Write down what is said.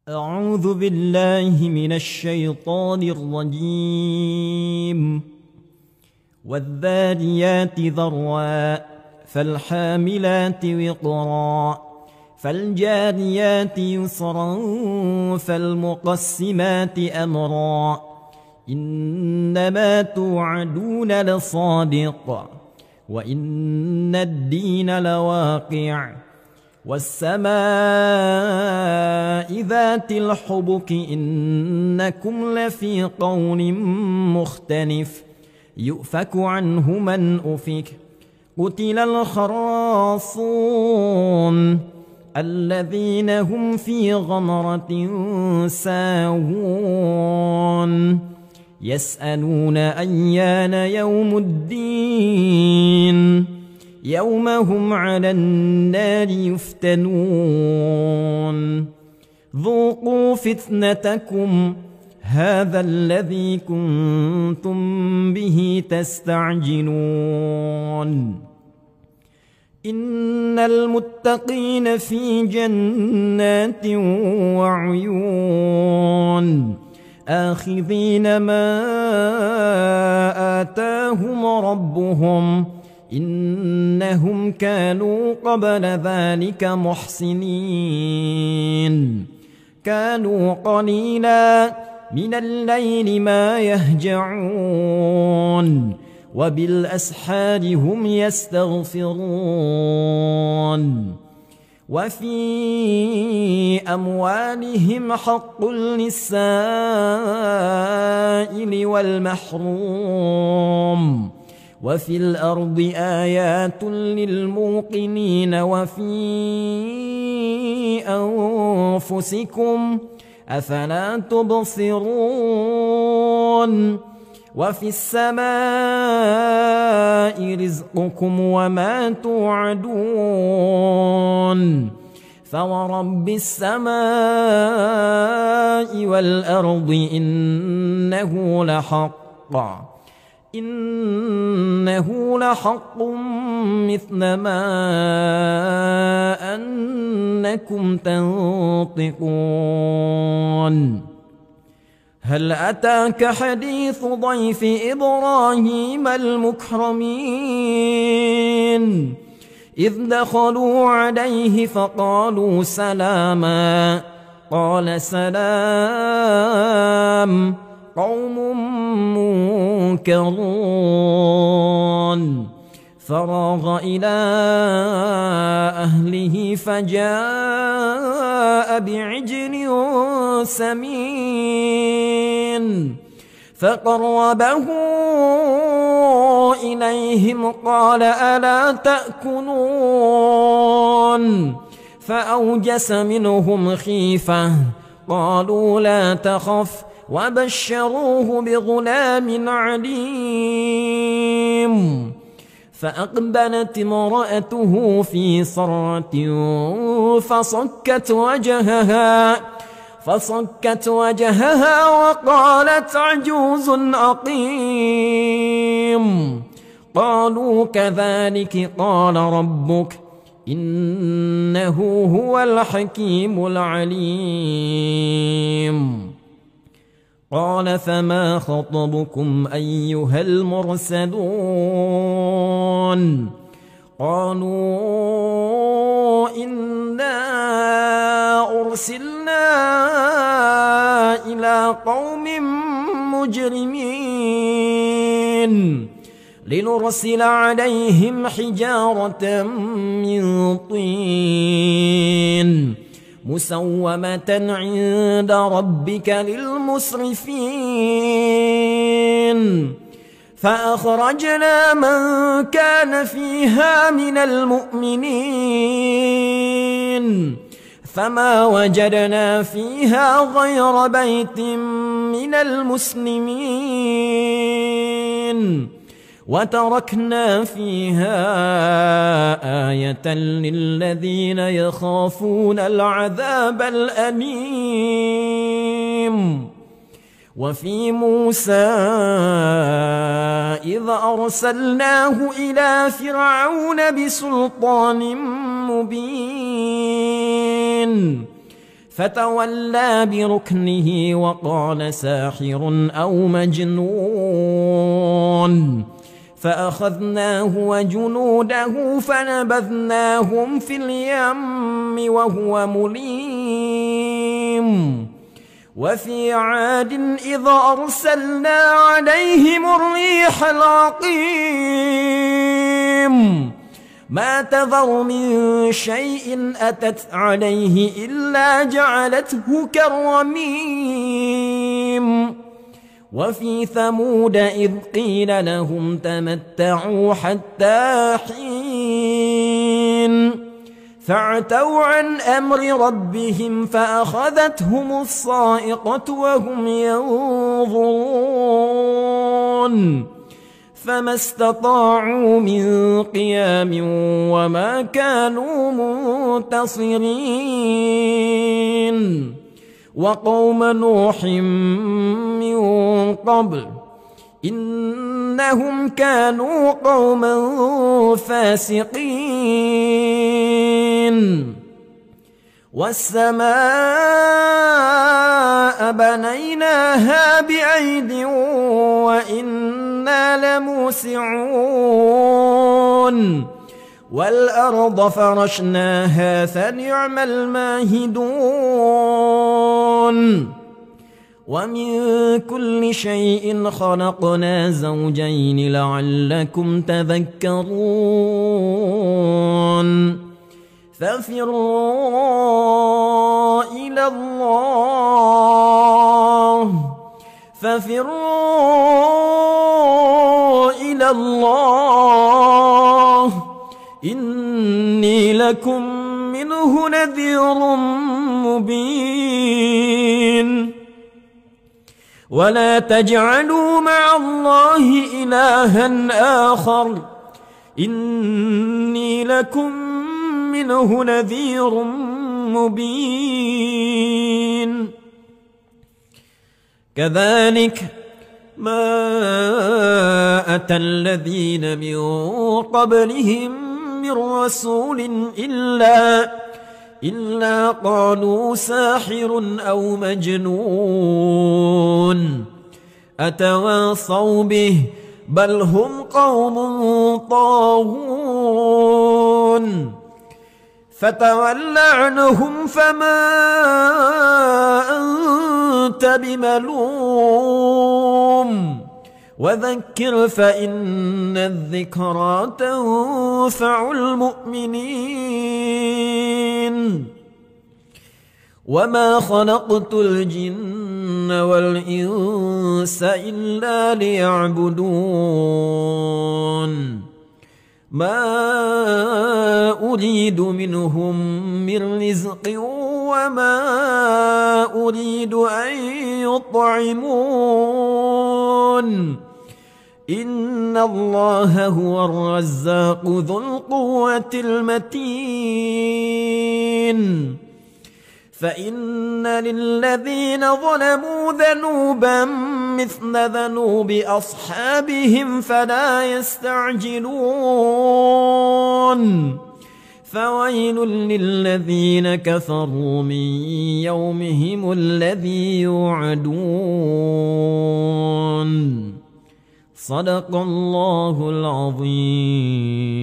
أعوذ بالله من الشيطان الرجيم. والذاريات ذروا فالحاملات وقرا فالجاريات يسرا فالمقسمات أمرا إنما توعدون لصادق وإن الدين لواقع والسماء ذات الحبك إنكم لفي قول مختلف يؤفك عنه من أفك قتل الخراصون الذين هم في غمرة ساهون يسألون أيان يوم الدين يوم هم على النار يفتنون ذوقوا فتنتكم هذا الذي كنتم به تستعجلون إن المتقين في جنات وعيون آخذين ما آتاهم ربهم إنهم كانوا قبل ذلك محسنين كانوا قليلا من الليل ما يهجعون وبالأسحار هم يستغفرون وفي أموالهم حق للسائل والمحروم وفي الأرض آيات للموقنين وفي أنفسكم أفلا تبصرون وفي السماء رزقكم وما توعدون فورب السماء والأرض إنه لحق مثل ما أنكم تنطقون هل أتاك حديث ضيف إبراهيم المكرمين إذ دخلوا عليه فقالوا سلاما قال سلام قوم منكرون فراغ إلى أهله فجاء بعجل سمين فقربه إليهم قال ألا تأكلون فأوجس منهم خيفة قالوا لا تخف وبشروه بغلام عليم فأقبلت امرأته في صرة فصكت وجهها وقالت عجوز أقيم قالوا كذلك قال ربك إنه هو الحكيم العليم قال فما خطبكم أيها المرسلون قالوا إنا أرسلنا إلى قوم مجرمين لنرسل عليهم حجارة من طين مسومة عند ربك للمسرفين فأخرجنا من كان فيها من المؤمنين فما وجدنا فيها غير بيت من المسلمين وتركنا فيها آية للذين يخافون العذاب الأليم وفي موسى إذ أرسلناه إلى فرعون بسلطان مبين فتولى بركنه وقال ساحر أو مجنون فأخذناه وجنوده فنبذناهم في اليم وهو مليم وفي عاد إذ أرسلنا عليهم الريح العقيم ما تذر من شيء أتت عليه إلا جعلته كالرميم وفي ثمود إذ قيل لهم تمتعوا حتى حين فعتوا عن أمر ربهم فأخذتهم الصاعقة وهم ينظرون فما استطاعوا من قيام وما كانوا منتصرين وقوم نوح من قبل إنهم كانوا قوما فاسقين والسماء بنيناها بأيد وإنا لموسعون والأرض فرشناها فنعم الماهدون ومن كل شيء خلقنا زوجين لعلكم تذكرون ففروا إلى الله إني لكم منه نذير مبين ولا تجعلوا مع الله إلها آخر إني لكم منه نذير مبين كذلك ما أتى الذين من قبلهم من رسول إلا قالوا ساحر أو مجنون أتواصوا به بل هم قوم طاغون فتول عنهم فما أنت بملوم وذكر فإن الذكرى تنفع المؤمنين وما خلقت الجن والإنس إلا ليعبدون ما أريد منهم من رزق وما أريد أن يطعمون إن الله هو الرزاق ذو القوة المتين فإن للذين ظلموا ذنوبا مثل ذنوب أصحابهم فلا يستعجلون فويل للذين كفروا من يومهم الذي يوعدون صدق الله العظيم.